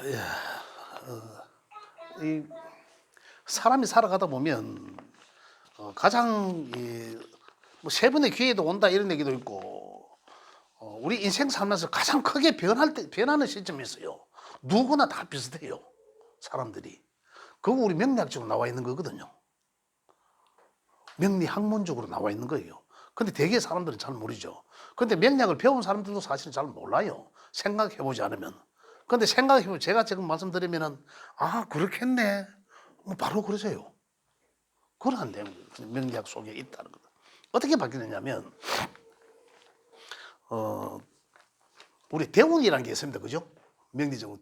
예. 이 사람이 살아가다 보면 가장 뭐 세 번의 기회도 온다 이런 얘기도 있고 우리 인생 살면서 가장 크게 변하는 시점이 있어요. 누구나 다 비슷해요. 사람들이. 그거 우리 명리학적으로 나와 있는 거거든요. 명리 학문적으로 나와 있는 거예요. 근데 대개 사람들은 잘 모르죠. 근데 명리학을 배운 사람들도 사실은 잘 몰라요. 생각해보지 않으면. 근데 생각해보면 제가 지금 말씀드리면은 아 그렇겠네. 뭐 바로 그러세요. 그러한 내용 명리학 속에 있다는 거다. 어떻게 바뀌느냐면 우리 대운이라는 게 있습니다. 그죠? 명리적으로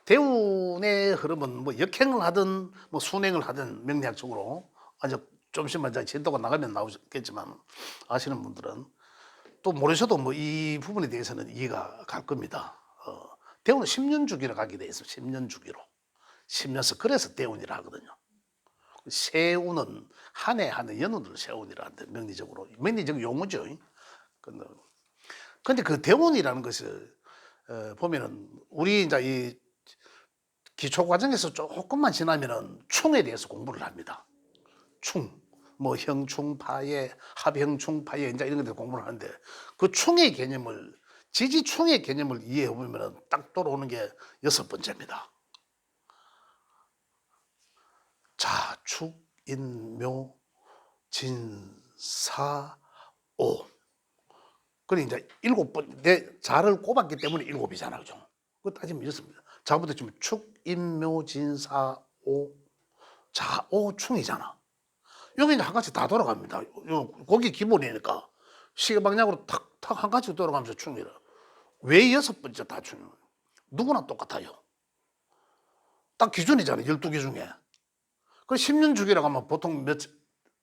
대운의 흐름은 뭐 역행을 하든 뭐 순행을 하든 명리학적으로 아주 좀 있으면 진도가 나가면 나오겠지만 아시는 분들은 또 모르셔도 뭐 이 부분에 대해서는 이해가 갈 겁니다. 대운은 10년 주기로 가게 돼 있어요. 10년 주기로. 10년서 그래서 대운이라 하거든요. 세운은 한 해 한 해 연운을 세운이라 하는데 명리적 용어죠. 근데 그 대운이라는 것을 보면은 우리 이제 이 기초 과정에서 조금만 지나면은 충에 대해서 공부를 합니다. 충, 뭐 형충파예, 합형충파예 이제 이런 것들 공부를 하는데 그 충의 개념을 지지충의 개념을 이해해 보면은 딱 돌아오는 게 6번째입니다. 자축, 인묘, 진사, 오. 그래 이제 7번 내 자를 꼽았기 때문에 7이잖아, 그죠? 그거 따지면 이렇습니다. 자부터 치면 축, 인묘, 진사, 오, 자, 오, 충이잖아. 여기 이제 한 가지 다 돌아갑니다. 거기 기본이니까 시계 방향으로 탁탁 한 가지 돌아가면서 충이라. 왜 6번째 다 충이야? 누구나 똑같아요. 딱 기준이잖아요. 12개 중에. 그 10년 주기라고 하면 보통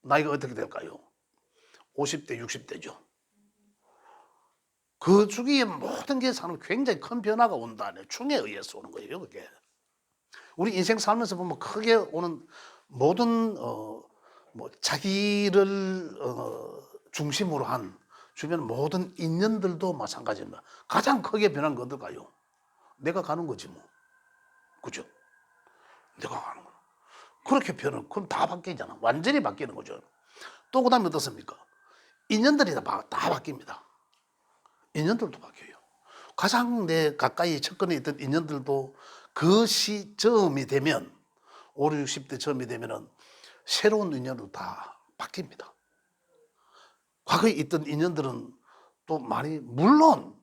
나이가 어떻게 될까요? 50대, 60대죠. 그 주기에 모든 게 사는 굉장히 큰 변화가 온다네. 충에 의해서 오는 거예요, 그게. 우리 인생 살면서 보면 크게 오는 모든 뭐 자기를 중심으로 한 주변 모든 인연들도 마찬가지입니다. 가장 크게 변한 건 어떨까요? 내가 가는 거지 뭐. 그죠? 내가 가는 거. 그렇게 변은 그럼 다 바뀌잖아. 완전히 바뀌는 거죠. 또 그다음에 어떻습니까? 인연들이 다 바뀝니다. 인연들도 바뀌어요. 가장 내 가까이 접근에 있던 인연들도 그 시점이 되면 5, 60대 점이 되면은 새로운 인연으로 다 바뀝니다. 과거에 있던 인연들은 또 많이 물론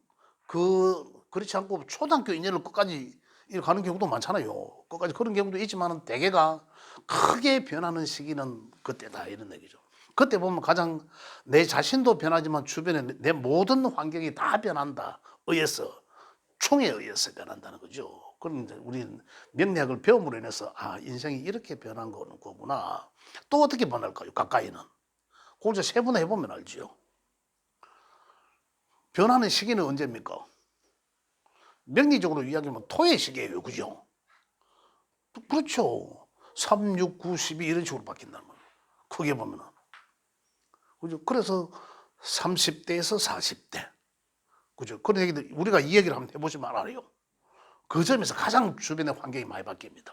그렇지 않고 초등학교 인연을 끝까지 가는 경우도 많잖아요. 끝까지 그런 경우도 있지만은 대개가 크게 변하는 시기는 그때다 이런 얘기죠. 그때 보면 가장 내 자신도 변하지만 주변에 내 모든 환경이 다 변한다. 의해서 총에 의해서 변한다는 거죠. 그럼 이제 우리는 명리학을 배움으로 인해서 아 인생이 이렇게 변한 거구나. 또 어떻게 변할까요? 가까이는. 그걸 이제 세분해 보면 알지요. 변하는 시기는 언제입니까? 명리적으로 이야기하면 토의 시기예요. 그죠? 그렇죠. 3, 6, 9, 12 이런 식으로 바뀐다는 거예요. 크게 보면은. 그죠? 그래서 30대에서 40대. 그죠? 그런 얘기들 우리가 이 얘기를 한번 해보시면 알아요. 그 점에서 가장 주변의 환경이 많이 바뀝니다.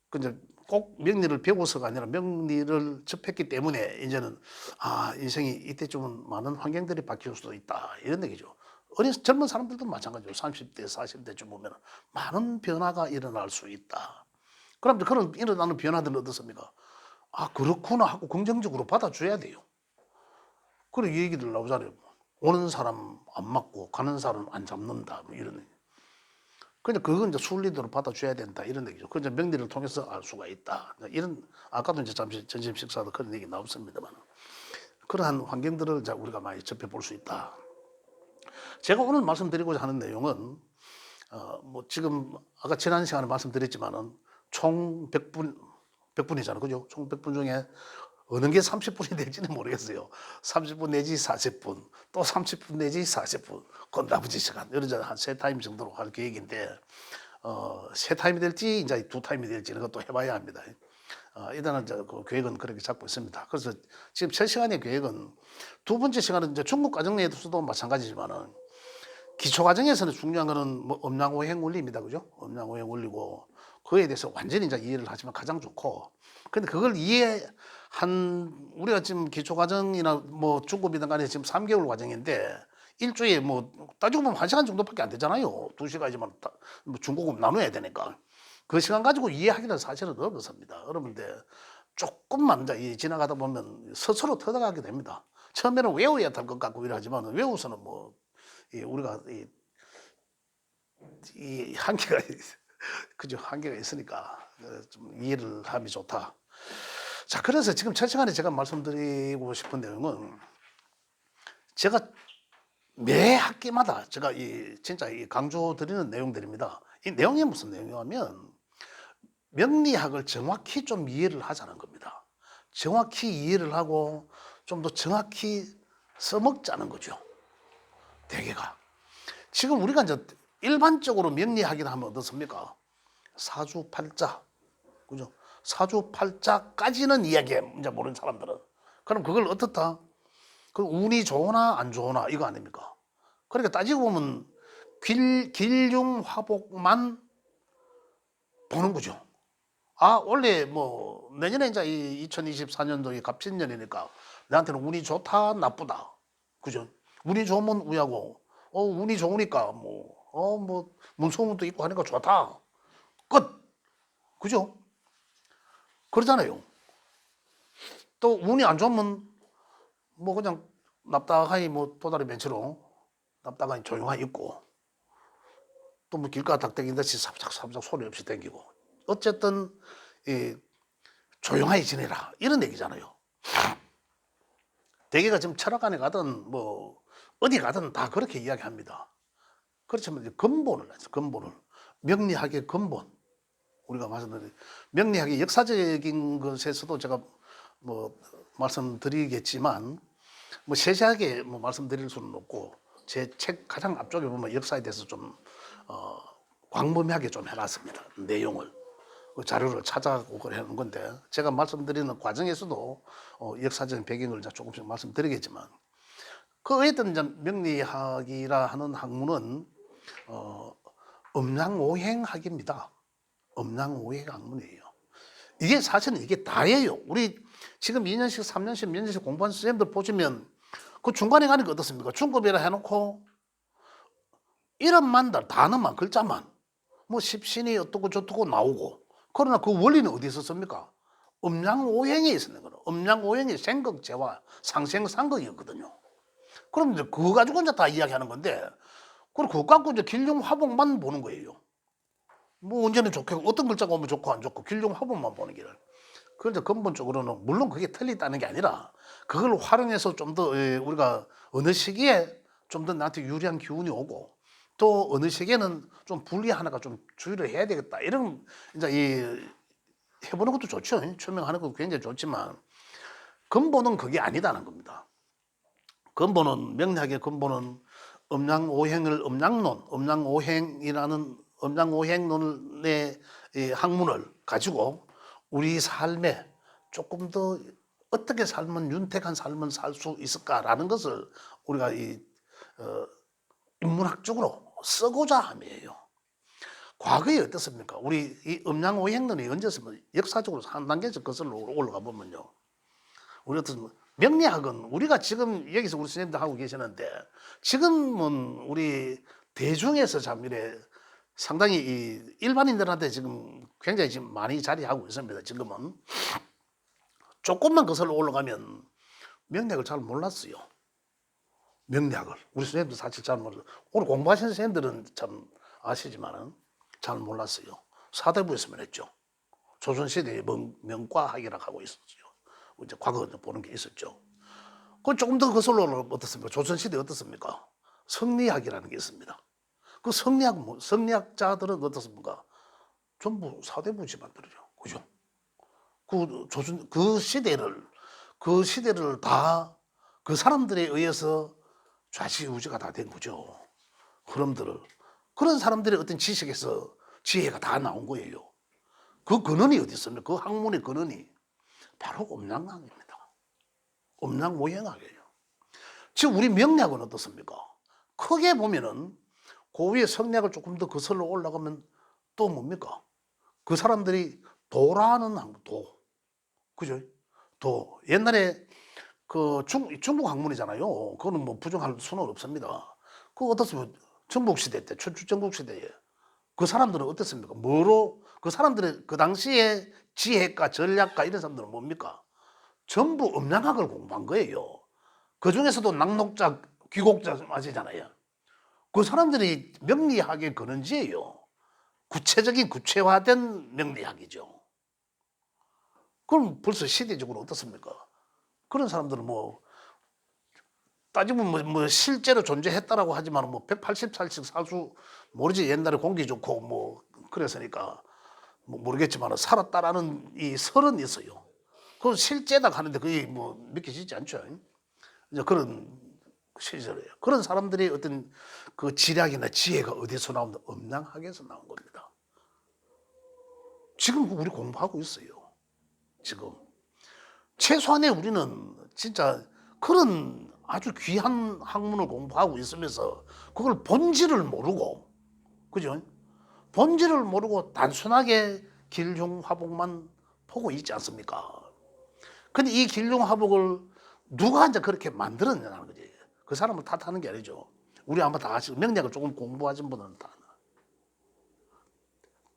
근데 꼭 명리를 배워서가 아니라 명리를 접했기 때문에 이제는 아 인생이 이때쯤은 많은 환경들이 바뀔 수도 있다 이런 얘기죠. 젊은 사람들도 마찬가지죠. 30대, 40대쯤 보면 많은 변화가 일어날 수 있다. 그럼 그런 일어나는 변화들은 어떻습니까? 아 그렇구나 하고 긍정적으로 받아줘야 돼요. 그래 이 얘기들 나오잖아요. 오는 사람 안 맞고 가는 사람 안 잡는다 뭐 이런. 근데 그건 이제 순리대로 받아줘야 된다 이런 얘기죠. 그 이제 명리를 통해서 알 수가 있다. 이런 아까도 이제 잠시 점심 식사도 그런 얘기 나왔습니다만 그러한 환경들을 이제 우리가 많이 접해 볼 수 있다. 제가 오늘 말씀드리고자 하는 내용은 뭐 지금 아까 지난 시간에 말씀드렸지만은 총 100분 100분이잖아요. 그죠? 총 100분 중에 어느 게 30분이 될지는 모르겠어요. 30분 내지 40분, 또 30분 내지 40분, 그 나머지 시간, 이런 한 세 타임 정도로 할 계획인데, 세 타임이 될지, 이제 두 타임이 될지, 이런 것도 해봐야 합니다. 일단은 그 계획은 그렇게 잡고 있습니다. 그래서 지금 첫 시간의 계획은 두 번째 시간은 이제 중국 과정 내에서도 마찬가지지만은 기초 과정에서는 중요한 거는 뭐 음양오행 원리입니다. 그죠? 음양오행 원리고 그에 대해서 완전히 이제 이해를 하시면 가장 좋고. 근데 그걸 이해한 우리가 지금 기초 과정이나 뭐 중급이든 간에 지금 3개월 과정인데 일주일에 뭐 따지고 보면 1시간 정도밖에 안 되잖아요. 2시간이지만 뭐 중고급 나눠야 되니까. 그 시간 가지고 이해하기는 사실은 어렵습니다. 어려운데 조금만 이제 지나가다 보면 스스로 터득하게 됩니다. 처음에는 외워야 될 것 같고 이러지만 외워서는 뭐 우리가 이 한계가 그죠? 한계가 있으니까 좀 이해를 하면 좋다. 자, 그래서 지금 첫 시간에 제가 말씀드리고 싶은 내용은 제가 매 학기마다 제가 진짜 강조드리는 내용들입니다. 이 내용이 무슨 내용이냐면 명리학을 정확히 좀 이해를 하자는 겁니다. 정확히 이해를 하고 좀 더 정확히 써먹자는 거죠. 대개가. 지금 우리가 이제 일반적으로 명리학이라 하면 어떻습니까? 사주팔자. 그죠? 사주팔자까지는 이야기해. 이제 모르는 사람들은. 그럼 그걸 어떻다? 그 운이 좋으나 안 좋으나 이거 아닙니까? 그러니까 따지고 보면 길흉화복만 보는 거죠. 아, 원래 뭐 내년에 이제 2024년도에 갑진년이니까 나한테는 운이 좋다 나쁘다. 그죠? 운이 좋으면 우야고 운이 좋으니까 뭐 문소문도 있고 하니까 좋다. 끝. 그죠? 그러잖아요. 또 운이 안 좋으면 뭐 그냥 납작하니 뭐 도다리 벤치로 납작하니 조용하게 있고 또 뭐 길가 닭대기 듯이 삽작삽작 소리 없이 댕기고 어쨌든 조용하게 지내라 이런 얘기잖아요. 대개가 지금 철학관에 가든 뭐 어디 가든 다 그렇게 이야기합니다. 그렇지만 이제 근본을 명리학의 근본 우리가 말씀드린 명리학의 역사적인 것에서도 제가 뭐 말씀드리겠지만 뭐 세세하게 뭐 말씀드릴 수는 없고 제 책 가장 앞쪽에 보면 역사에 대해서 좀 광범위하게 좀 해놨습니다. 내용을 그 자료를 찾아오고 하는 건데 제가 말씀드리는 과정에서도 역사적인 배경을 이제 조금씩 말씀드리겠지만 그 어떤 명리학이라 하는 학문은 음양오행학입니다. 음양오행 학문이에요. 이게 사실은 이게 다예요. 우리 지금 2년씩 3년씩 몇 년씩 공부하는 선생님들 보시면 그 중간에 가는 게 어떻습니까? 중급이라 해놓고 이름만 단어만 글자만 뭐 십신이 어떻고 저떻고 나오고 그러나 그 원리는 어디서 씁니까? 음양오행에 있었는 거예요. 음양오행이 생극재와 상생상극이었거든요. 그럼 이제 그거 가지고 이제 다 이야기하는 건데 그리고 그거 갖고 이제 길흉화복만 보는 거예요. 뭐 언제는 좋고 어떤 글자가 오면 좋고 안 좋고 길흉화복만 보는 길을. 그런데 근본적으로는 물론 그게 틀리다는 게 아니라 그걸 활용해서 좀 더 우리가 어느 시기에 좀 더 나한테 유리한 기운이 오고 또 어느 시기에는 좀 불리하나가 좀 주의를 해야 되겠다 이런 이제 해보는 것도 좋죠. 초명하는 것도 굉장히 좋지만 근본은 그게 아니다는 겁니다. 근본은 명리학의 근본은 음양오행을 음양오행이라는 음양오행론의 학문을 가지고 우리 삶에 조금 더 어떻게 살면 윤택한 삶을 살 수 있을까라는 것을 우리가 인문학적으로 쓰고자 함이에요. 과거에 어떻습니까? 우리 이 음양오행론이 언제였으면 역사적으로 한 단계씩 거슬러 올라가 보면요. 우리 어떤 명리학은 우리가 지금 여기서 우리 선생님들 하고 계시는데 지금은 우리 대중에서 참 이래 상당히 이 일반인들한테 지금 굉장히 지금 많이 자리하고 있습니다. 지금은 조금만 거슬러 올라가면 명리학을 잘 몰랐어요. 명리학을 우리 선생님들 사실 잘 몰라요. 오늘 공부하신 선생님들은 참 아시지만은 잘 몰랐어요. 사대부에서만 했죠. 조선시대의 명과학이라고 하고 있었죠. 이제 과거 보는 게 있었죠. 그 조금 더 거슬러 올라가면 어떻습니까? 조선시대 어떻습니까? 성리학이라는 게 있습니다. 그 성리학자들은 어떻습니까? 전부 사대부 집안들이죠. 그죠? 그 시대를 다 그 사람들에 의해서 좌지우지가 다 된 거죠. 그런 사람들의 어떤 지식에서 지혜가 다 나온 거예요. 그 근원이 어디 있습니까? 그 학문의 근원이 바로 음양학입니다. 음양오행학이에요. 지금 우리 명리학은 어떻습니까? 크게 보면은 그 위에 성리학을 조금 더 거슬러 올라가면 또 뭡니까? 그 사람들이 도라는 도. 그죠? 도. 옛날에 그 중국 학문이잖아요. 그거는 뭐 부정할 수는 없습니다. 그 어떻습니까? 전국시대 때, 춘추 전국시대에. 그 사람들은 어땠습니까? 뭐로, 그 사람들의 그 당시에 지혜가, 전략가 이런 사람들은 뭡니까? 전부 음양학을 공부한 거예요. 그 중에서도 낙록자, 귀곡자 맞으잖아요. 그 사람들이 명리학의 근원지예요. 구체적인 구체화된 명리학이죠. 그럼 벌써 시대적으로 어떻습니까? 그런 사람들은 뭐 따지면 뭐 실제로 존재했다라고 하지만 뭐 180살씩 살수 모르지. 옛날에 공기 좋고 뭐 그랬으니까 뭐 모르겠지만 살았다라는 이 설은 있어요. 그건 실제다 하는데 그게 뭐 믿기지지 않죠. 이제 그런 시절이에요. 그런 사람들이 어떤 그 지략이나 지혜가 어디서 나온다? 음양학에서 나온 겁니다. 지금 우리 공부하고 있어요. 지금 최소한의 우리는 진짜 그런 아주 귀한 학문을 공부하고 있으면서 그걸 본질을 모르고, 그죠? 본질을 모르고 단순하게 길흉화복만 보고 있지 않습니까? 근데 이 길흉화복을 누가 이제 그렇게 만들었냐는 거지. 그 사람을 탓하는 게 아니죠. 우리 아마 다 아시고 명리학을 조금 공부하신 분은 다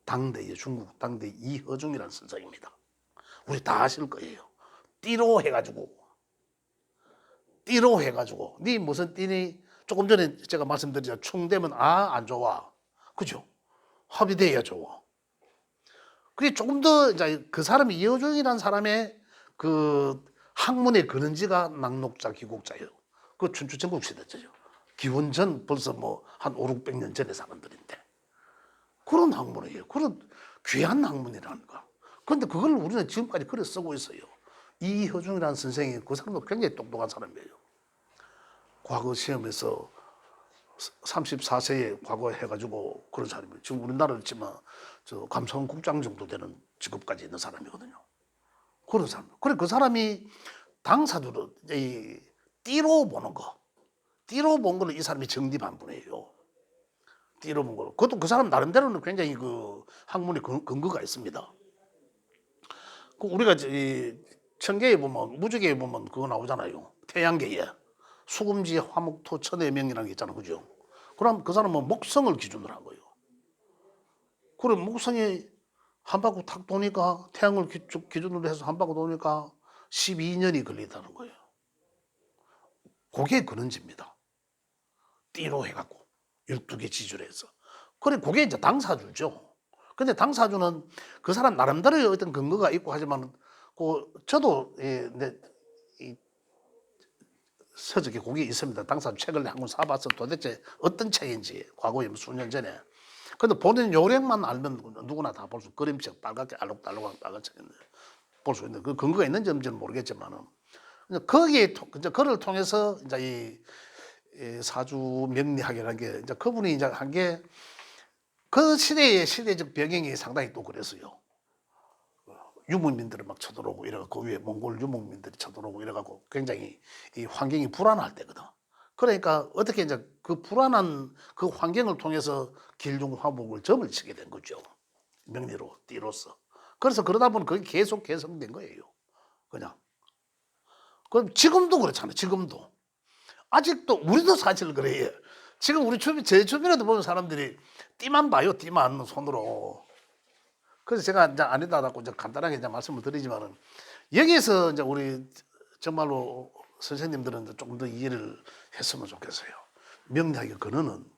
당대의 중국 당대 이허중이라는 선생입니다. 우리 다 아실 거예요. 띠로 해가지고 네 무슨 띠니 조금 전에 제가 말씀드렸죠. 충되면 안 좋아. 그죠? 합의돼야 좋아. 그게 조금 더 이제 그 사람이 이어중이라는 사람의 그 학문의 근원지가 낙록자 귀곡자예요. 그 춘추 전국 시대죠. 기원전 벌써 뭐 한 5, 600년 전의 사람들인데 그런 학문이에요. 그런 귀한 학문이라는 거. 그런데 그걸 우리는 지금까지 글을 쓰고 있어요. 이효중이라는 선생이 그 사람도 굉장히 똑똑한 사람이에요. 과거 시험에서 34세에 과거 해가지고 그런 사람이에요. 지금 우리나라로 치면 저 감사원국장 정도 되는 직업까지 있는 사람이거든요. 그런 사람. 그래 그 사람이 당사자로 이 띠로 보는 거, 띠로 본 거를 이 사람이 정리반분이에요. 띠로 본 거. 그것도 그 사람 나름대로는 굉장히 그 학문의 근거가 있습니다. 그 우리가 이 천계에 보면 무적에 보면 그거 나오잖아요. 태양계에 수금지 화목토 천의 명이라는 게 있잖아요. 그죠? 그럼 그 사람은 목성을 기준으로 한 거예요. 그럼 목성이 한 바퀴 탁 도니까 태양을 기준으로 해서 한 바퀴 도니까 12년이 걸리다는 거예요. 그게 근원지입니다. 띠로 해갖고 12개 지주로 해서. 그래 그게 이제 당사주죠. 근데 당사주는 그 사람 나름대로의 어떤 근거가 있고 하지만 그 저도 이 서적에 그게 있습니다. 당사주 책을 한 권 사봐서 도대체 어떤 책인지 과거에 수년 전에. 근데 본인 요령만 알면 누구나 다 볼 수 그림책 빨갛게 알록달록한 빨간 책인데 볼 수 있는 그 근거가 있는지 없는지는 모르겠지만은 거기에 그를 통해서 이제 이 사주 명리학이라는 게 이제 그분이 이제 한 게 그 시대의 시대적 배경이 상당히 또 그랬어요. 유목민들을 막 쳐들어오고 이래갖고 그 위에 몽골 유목민들이 쳐들어오고 이래갖고 굉장히 이 환경이 불안할 때거든. 그러니까 어떻게 이제 그 불안한 그 환경을 통해서 길흉화복을 점을 치게 된 거죠. 명리로 띠로서. 그래서 그러다 보니 그게 계속 개성된 거예요. 그냥. 그럼 지금도 그렇잖아요. 지금도. 아직도 우리도 사실 그래요. 지금 우리 제 주변에도 보면 사람들이 띠만 봐요. 띠만 손으로. 그래서 제가 이제 아니다라고 이제 간단하게 이제 말씀을 드리지만은 여기에서 이제 우리 정말로 선생님들은 조금 더 이해를 했으면 좋겠어요. 명리학의 근원은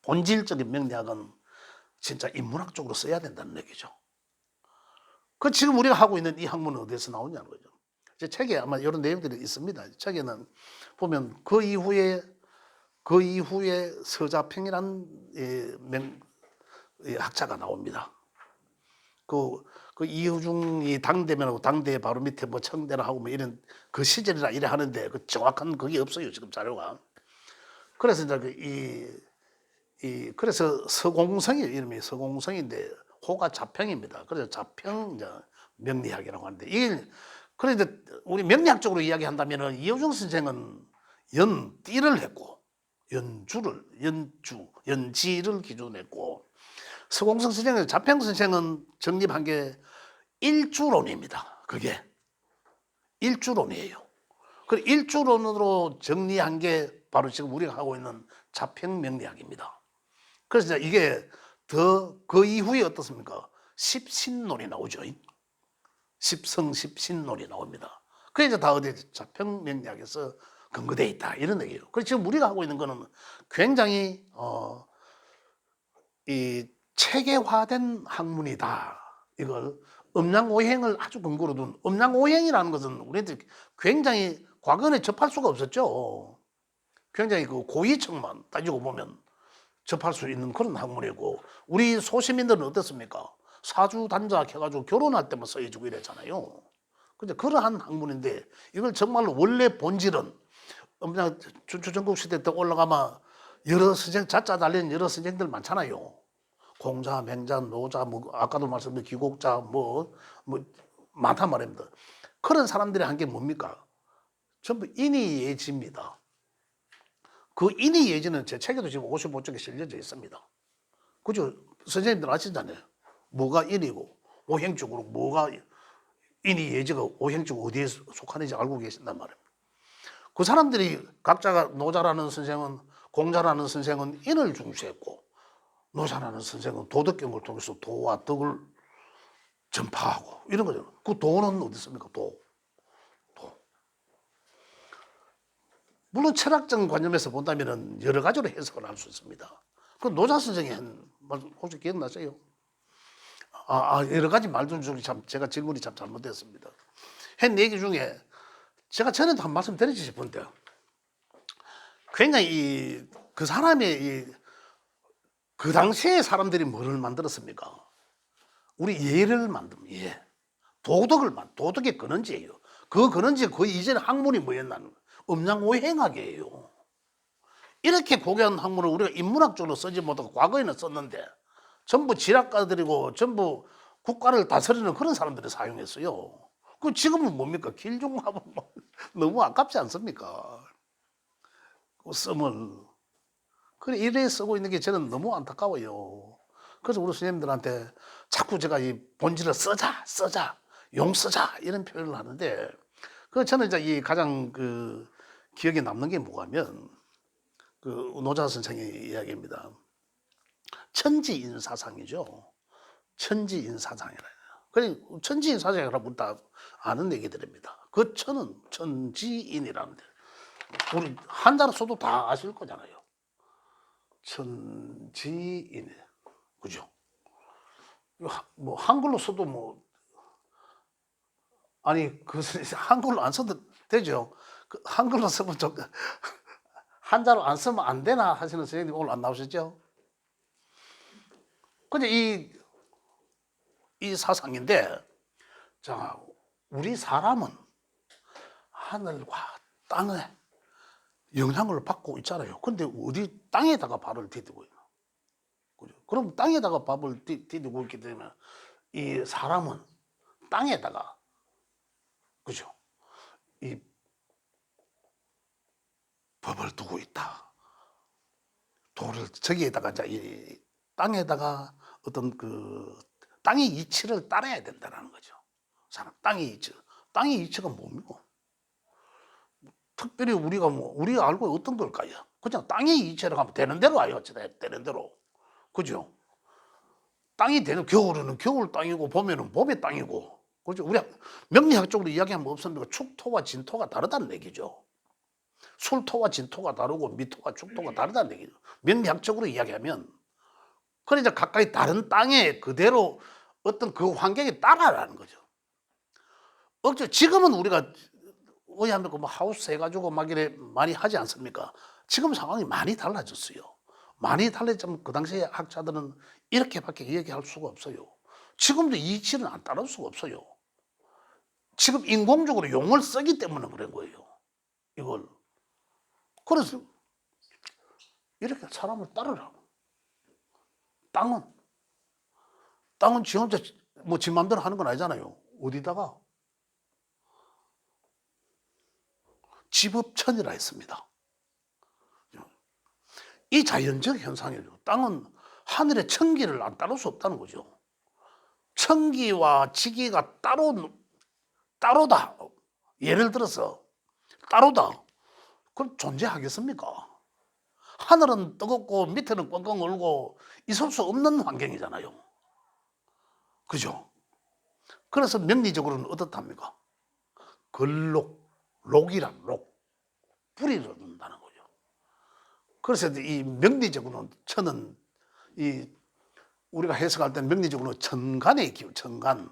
본질적인 명리학은 진짜 인문학적으로 써야 된다는 얘기죠. 그 지금 우리가 하고 있는 이 학문은 어디서 나오냐는 거죠. 제 책에 아마 이런 내용들이 있습니다. 책에는 보면 그 이후에 서자평이라는 학자가 나옵니다. 그 이후중이 당대면하고 당대 바로 밑에 뭐 청대라 하고 뭐 이런 그 시절이라 이래 하는데 그 정확한 그게 없어요. 지금 자료가. 그래서 이제 그래서 서공성이 이름이 서공성인데 호가 자평입니다. 그래서 자평 이제 명리학이라고 하는데 이게 그런데 우리 명리학적으로 이야기한다면은 이호중 선생은 띠를 했고 연지를 기준으로 했고, 서공석 선생은 자평 선생은 정립한 게 일주론입니다. 그게 일주론이에요. 그 일주론으로 정리한 게 바로 지금 우리가 하고 있는 자평명리학입니다. 그래서 이게 그 이후에 어떻습니까? 십신론이 나오죠. 십성십신론이 나옵니다. 그래서 다 어디 자평명리학에서 근거되어 있다 이런 얘기예요. 그래서 지금 우리가 하고 있는 거는 굉장히 이 체계화된 학문이다. 이걸 음양오행을 아주 근거로 둔, 음양오행이라는 것은 우리한테 굉장히 과거에 접할 수가 없었죠. 굉장히 그 고위층만 따지고 보면 접할 수 있는 그런 학문이고, 우리 소시민들은 어떻습니까? 사주 단자 해가지고 결혼할 때만 써주고 이랬잖아요. 근데 그러한 학문인데, 이걸 정말로 원래 본질은 그냥 주전국 시대 때 올라가면 여러 선생, 자자 달린 여러 선생들 많잖아요. 공자, 맹자, 노자, 뭐 아까도 말씀드린 기곡자, 뭐 많단 말입니다. 그런 사람들이 한 게 뭡니까? 전부 인이예지입니다. 그 인이예지는 제 책에도 지금 55쪽에 실려져 있습니다. 그죠? 선생님들 아시잖아요. 뭐가 인이고 오행적으로 뭐가 인이예지가 오행적으로 어디에 속하는지 알고 계신단 말입니다. 그 사람들이 각자가 노자라는 선생은, 공자라는 선생은 인을 중시했고, 노자라는 선생은 도덕경을 통해서 도와 덕을 전파하고 이런 거죠. 그 도는 어디 있습니까? 도. 물론 철학적 관점에서 본다면 여러 가지로 해석을 할 수 있습니다. 그 노자 선생이 한 말 혹시 기억나세요? 여러 가지 말들 중에 참 제가 질문이 참 잘못됐습니다. 한 얘기 중에 제가 전에도 한 말씀 드리지 싶은데, 굉장히 그 사람의 그 당시에 사람들이 뭐를 만들었습니까? 우리 예를 만듭니다. 예. 도덕의 근원지예요. 그 근원지 그 이전에 학문이 뭐였나는 음양오행학이에요. 이렇게 고귀한 학문을 우리가 인문학적으로 쓰지 못하고 과거에는 썼는데, 전부 지략가들이고 전부 국가를 다스리는 그런 사람들이 사용했어요. 그 지금은 뭡니까? 길종합은 너무 아깝지 않습니까? 그 씀을. 그래, 이래 쓰고 있는 게 저는 너무 안타까워요. 그래서 우리 선생님들한테 자꾸 제가 이 본질을 쓰자, 용 쓰자 이런 표현을 하는데, 그 저는 이제 이 가장 그 기억에 남는 게 뭐냐면 그 노자 선생의 이야기입니다. 천지인사상이죠. 천지인사상이라. 그래, 천지인사상이라고 다 아는 얘기들입니다. 그 천은 천지인이라는데, 우리 한자로 써도 다 아실 거잖아요. 천지인, 그죠? 뭐 한글로 써도 뭐 아니 그 한글로 안 써도 되죠. 그 한글로 쓰면 좀 한자로 안 쓰면 안 되나 하시는 선생님 오늘 안 나오셨죠? 근데 이 사상인데, 자, 우리 사람은 하늘과 땅에 영향을 받고 있잖아요. 근데 어디 땅에다가 발을 디디고 있나? 그죠? 그럼 땅에다가 밥을 디디고 있기 때문에 이 사람은 땅에다가, 그죠? 이 법을 두고 있다. 도를 저기에다가 이제 이 땅에다가 어떤 그 땅의 이치를 따라야 된다는 거죠. 사람 땅의 이치. 땅의 이치가 뭡니까? 특별히 우리가 알고 어떤 걸까요? 그냥 땅의 이치를 하면 되는 대로 와요. 되는 대로. 그죠? 땅이 되는, 겨울에는 겨울 땅이고 봄에는 봄의 땅이고. 그죠? 우리 명리학적으로 이야기하면 없습니까? 축토와 진토가 다르다는 얘기죠. 술토와 진토가 다르고 미토와 축토가 다르다는 얘기죠. 명리학적으로 이야기하면. 그러니까 가까이 다른 땅에 그대로 어떤 그 환경에 따라라는 거죠. 지금은 우리가 의하면 뭐 하우스 해가지고 막 이래 많이 하지 않습니까? 지금 상황이 많이 달라졌어요. 많이 달라졌지만 그 당시에 학자들은 이렇게밖에 얘기할 수가 없어요. 지금도 이 이치는 안 따를 수가 없어요. 지금 인공적으로 용을 쓰기 때문에 그런 거예요. 이걸. 그래서 이렇게 사람을 따르라. 땅은 지 혼자 뭐 지 맘대로 하는 건 아니잖아요. 어디다가? 지법천이라 했습니다. 이 자연적 현상이죠. 땅은 하늘의 천기를 안 따를 수 없다는 거죠. 천기와 지기가 따로다. 예를 들어서 따로다. 그럼 존재하겠습니까? 하늘은 뜨겁고 밑에는 꽝꽝 얼고 있을 수 없는 환경이잖아요. 그죠? 그래서 명리적으로는 어떻답니까? 록이란 뿌리를 얻는다는 거죠. 그래서 이 명리적으로는 천은 우리가 해석할 때는 명리적으로 천간의 기호, 천간.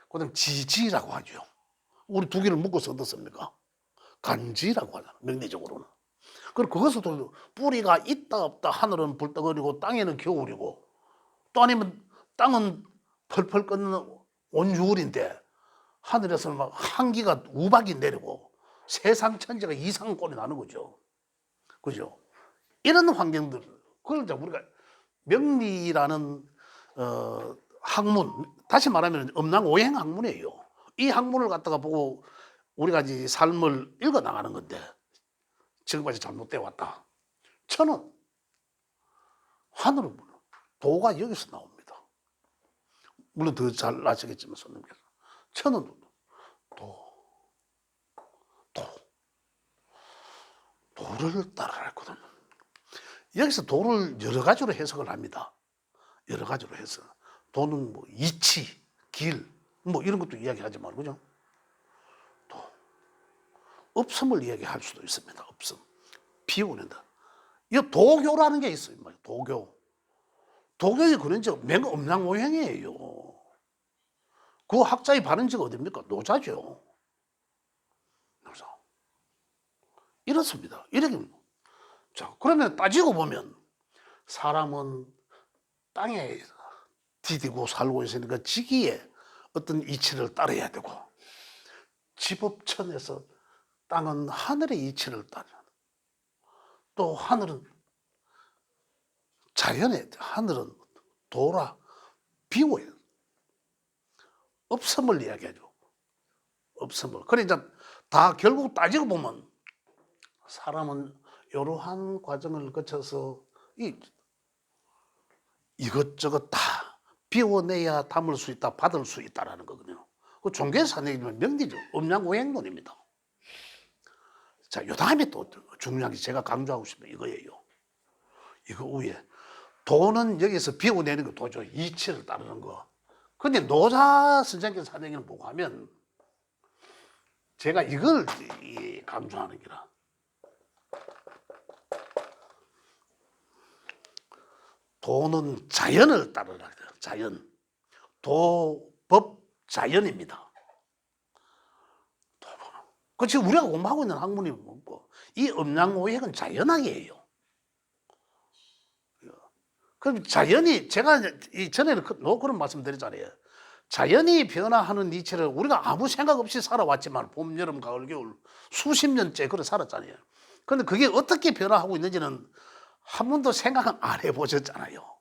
그다음 지지라고 하죠. 우리 두 개를 묶어서 어떻습니까? 간지라고 하잖아, 명리적으로는. 그리고 그것을 또 뿌리가 있다 없다, 하늘은 불떡거리고 땅에는 겨울이고, 또 아니면 땅은 펄펄 끓는 온유울인데 하늘에서는 막 한기가 우박이 내리고 세상 천지가 이상권이 나는 거죠. 그죠? 이런 환경들, 그걸 우리가 명리라는 학문, 다시 말하면 음양오행 학문이에요. 이 학문을 갖다가 보고 우리가 이제 삶을 읽어 나가는 건데 지금까지 잘못되어 왔다. 천은 하늘은 도가 여기서 나옵니다. 물론 더 잘 아시겠지만 손님께서 천은 도를 따르라 했거든요. 여기서 도를 여러 가지로 해석을 합니다. 여러 가지로 해서 도는 뭐 이치, 길, 뭐 이런 것도 이야기하지만 그죠? 도 없음을 이야기할 수도 있습니다. 없음, 비우는다. 이 도교라는 게 있어요. 도교의 근원적 음양오행이에요. 그 학자의 발원지가 어딥니까? 노자죠. 노자. 이렇습니다. 이렇게. 자, 그러면 따지고 보면 사람은 땅에 디디고 살고 있으니까 지기에 어떤 이치를 따라야 되고, 지법천에서 땅은 하늘의 이치를 따라. 또 하늘은 하늘은 도라, 비워요. 없음을 이야기하죠. 없음을. 그러니까 다 결국 따지고 보면 사람은 이러한 과정을 거쳐서 이것저것 다 비워내야 담을 수 있다, 받을 수 있다라는 거거든요. 그 종교에서 하는 얘기는 명리죠. 음양오행론입니다. 자, 요 다음에 또 중요한 게 제가 강조하고 싶은 이거예요. 이거 위에. 도는 여기서 비워내는 거 도죠. 이치를 따르는 거. 근데 노자 선생님께서 하는 얘기는 뭐고 하면 제가 이걸 강조하는 기라. 도는 자연을 따르라. 자연. 도법 자연입니다. 그 지금 우리가 공부하고 있는 학문이 뭐고, 이 음양오행은 자연학이에요. 그럼 자연이, 제가 전에는 그런 말씀 드렸잖아요. 자연이 변화하는 이치를 우리가 아무 생각 없이 살아왔지만 봄, 여름, 가을, 겨울 수십 년째 그렇게 살았잖아요. 그런데 그게 어떻게 변화하고 있는지는 한 번도 생각 안 해보셨잖아요.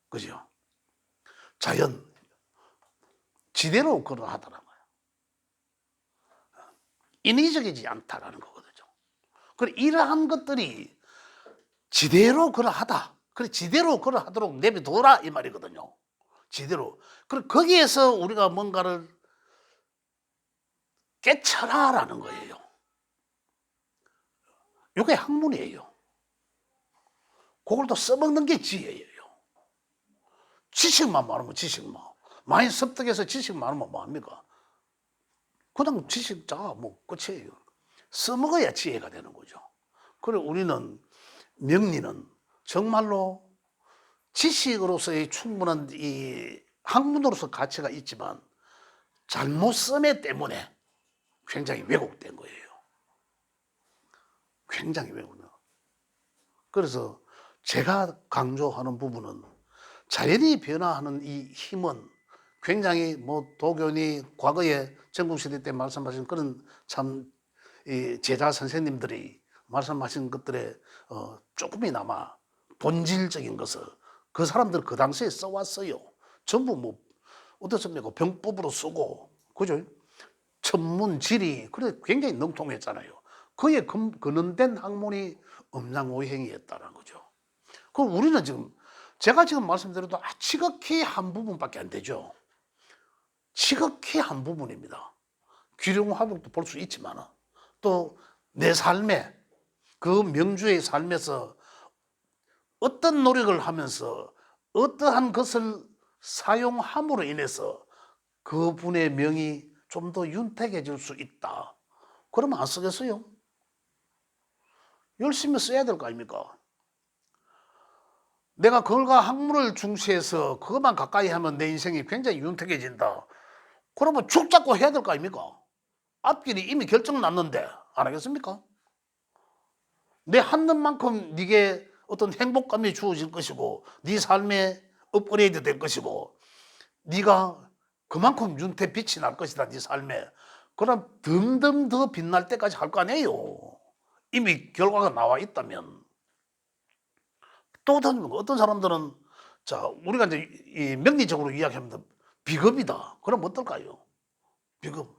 그죠? 자연, 지대로 그러하더라고요. 인위적이지 않다라는 거거든요. 그리고 이러한 것들이 지대로 그러하다. 그래, 지대로 그러하도록 내비둬라 이 말이거든요. 지대로. 그럼 거기에서 우리가 뭔가를 깨쳐라라는 거예요. 이게 학문이에요. 그걸 또 써먹는 게 지혜예요. 지식만 많으면 지식만. 많이 습득해서 지식 많으면 뭐합니까? 그냥 지식자가 뭐 끝이에요. 써먹어야 지혜가 되는 거죠. 그리고 우리는 명리는 정말로 지식으로서의 충분한 이 학문으로서 가치가 있지만 잘못 쓰매 때문에 굉장히 왜곡된 거예요. 굉장히 왜곡된. 그래서 제가 강조하는 부분은 자연이 변화하는 이 힘은 굉장히 뭐 도교니 과거에 전국시대 때 말씀하신 그런 참 제자 선생님들이 말씀하신 것들에 조금이나마 본질적인 것을 그 사람들 그 당시에 써왔어요. 전부 뭐 어떻습니까? 병법으로 쓰고, 그죠? 천문지리, 그래 굉장히 능통했잖아요. 그에 근원된 학문이 음양오행이었다는 거죠. 그럼 우리는 지금 제가 지금 말씀드려도 지극히 한 부분밖에 안 되죠. 지극히 한 부분입니다. 귀룡화복도 볼 수 있지만 또 내 삶에 그 명주의 삶에서 어떤 노력을 하면서 어떠한 것을 사용함으로 인해서 그분의 명이 좀 더 윤택해질 수 있다. 그러면 안 쓰겠어요? 열심히 써야 될 거 아닙니까? 내가 그걸과 학문을 중시해서 그것만 가까이 하면 내 인생이 굉장히 윤택해진다. 그러면 죽 잡고 해야 될 거 아닙니까? 앞길이 이미 결정 났는데 안 하겠습니까? 내 하는 만큼 네게 어떤 행복감이 주어질 것이고 네 삶에 업그레이드 될 것이고 네가 그만큼 윤태 빛이 날 것이다. 네 삶에. 그럼 덤덤 더 빛날 때까지 할 거 아니에요. 이미 결과가 나와 있다면. 또 어떤 사람들은 자 우리가 이제 이 명리적으로 이야기하면 비겁이다. 그럼 어떨까요? 비겁.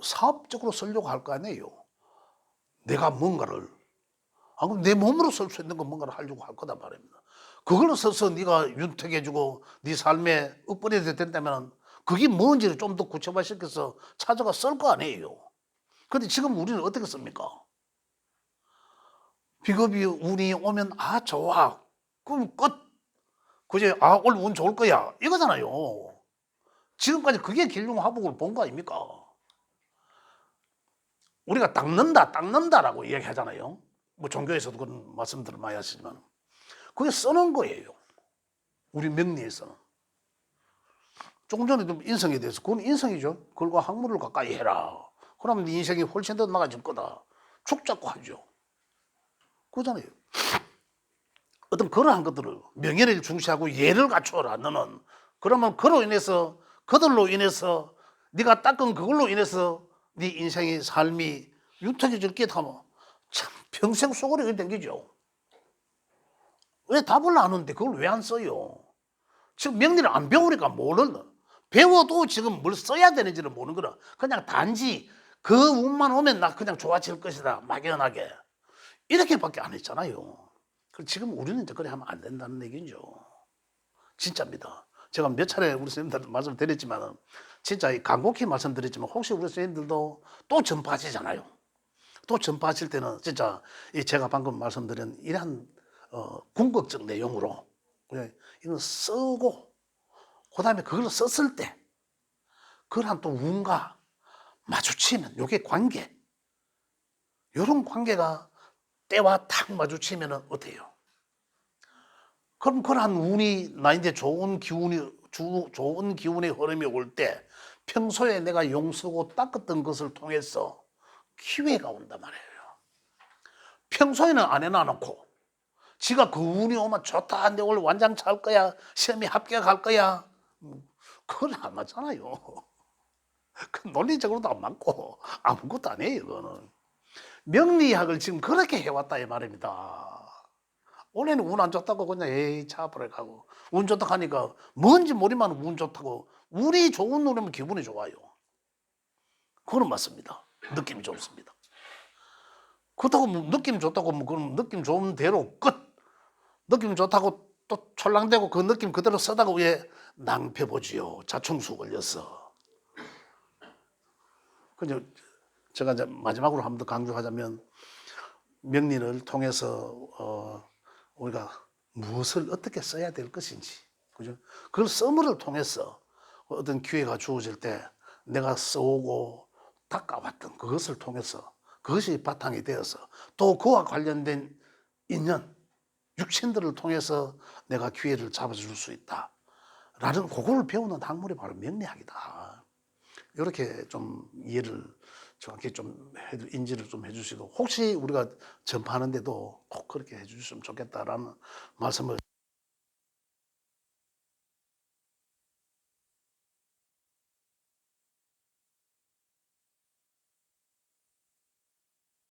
사업적으로 쓰려고 할 거 아니에요. 내가 뭔가를 그럼 내 몸으로 쓸 수 있는 거 뭔가를 하려고 할 거단 말입니다. 그걸로 써서 네가 윤택해지고 네 삶에 업그레이드 된다면 그게 뭔지를 좀 더 구체화시켜서 찾아가 쓸 거 아니에요. 그런데 지금 우리는 어떻게 씁니까? 비겁이 운이 오면 좋아. 그럼 끝. 그제 오늘 운 좋을 거야. 이거잖아요. 지금까지 그게 길흉화복을 본 거 아닙니까? 우리가 닦는다라고 이야기하잖아요. 뭐 종교에서도 그런 말씀들을 많이 하시지만 그게 써놓은 거예요. 우리 명리에서는. 조금 전에 좀 인성에 대해서 그건 인성이죠. 그걸과 학문을 가까이 해라. 그러면 네 인생이 훨씬 더 나아질 거다. 축 잡고 하죠. 그거잖아요. 어떤 그러한 것들을 명예를 중시하고 예를 갖추어라 너는. 그러면 그들로 인해서 네가 닦은 그걸로 인해서 네 인생의 삶이 윤택해질 게 하면 참 평생 소홀히 댕기죠. 왜 답을 아는데 그걸 왜 안 써요? 지금 명리를 안 배우니까 모르는. 배워도 지금 뭘 써야 되는지를 모르는 거라. 그냥 단지 그 운만 오면 나 그냥 좋아질 것이다. 막연하게. 이렇게밖에 안 했잖아요. 지금 우리는 이제 그래 하면 안 된다는 얘기죠. 진짜입니다. 제가 몇 차례 우리 선생님들 말씀드렸지만 진짜 간곡히 말씀드렸지만 혹시 우리 선생님들도 또 전파하시잖아요. 또 전파하실 때는 진짜 제가 방금 말씀드린 이러한 궁극적 내용으로 이건 쓰고 그다음에 그걸 썼을 때 그러한 또 운과 마주치면 요게 관계 요런 관계가 때와 탁 마주치면 어때요? 그럼 그러한 운이 나인데 좋은 기운의 흐름이 올 때 평소에 내가 용서고 닦았던 것을 통해서 기회가 온단 말이에요. 평소에는 안 해놔놓고 지가 그 운이 오면 좋다. 내 오늘 완장차 할 거야. 시험에 합격할 거야. 그건 안 맞잖아요. 그 논리적으로도 안 맞고 아무것도 아니에요. 그거는. 명리학을 지금 그렇게 해왔다 이 말입니다. 원래는 운 안 좋다고 그냥 에이 차 앞으로 가고 운 좋다 하니까 뭔지 모르면 운 좋다고 운이 좋은 노래면 기분이 좋아요. 그건 맞습니다. 느낌이 좋습니다. 그렇다고 뭐 느낌 좋다고 뭐 그럼 느낌 좋은 대로 끝. 느낌 좋다고 또 촐랑대고 그 느낌 그대로 쓰다가 왜 낭패보지요. 자충수 걸렸어. 그죠? 제가 이제 마지막으로 한 번 더 강조하자면 명리를 통해서 우리가 무엇을 어떻게 써야 될 것인지, 그죠? 그걸 써물을 통해서 어떤 기회가 주어질 때 내가 써오고 닦아왔던 그것을 통해서 그것이 바탕이 되어서 또 그와 관련된 인연, 육신들을 통해서 내가 기회를 잡아줄 수 있다. 라는 그걸 배우는 학문이 바로 명리학이다. 이렇게 좀 이해를 정확히 좀 인지를 좀 해주시고 혹시 우리가 전파하는데도 꼭 그렇게 해주셨으면 좋겠다라는 말씀을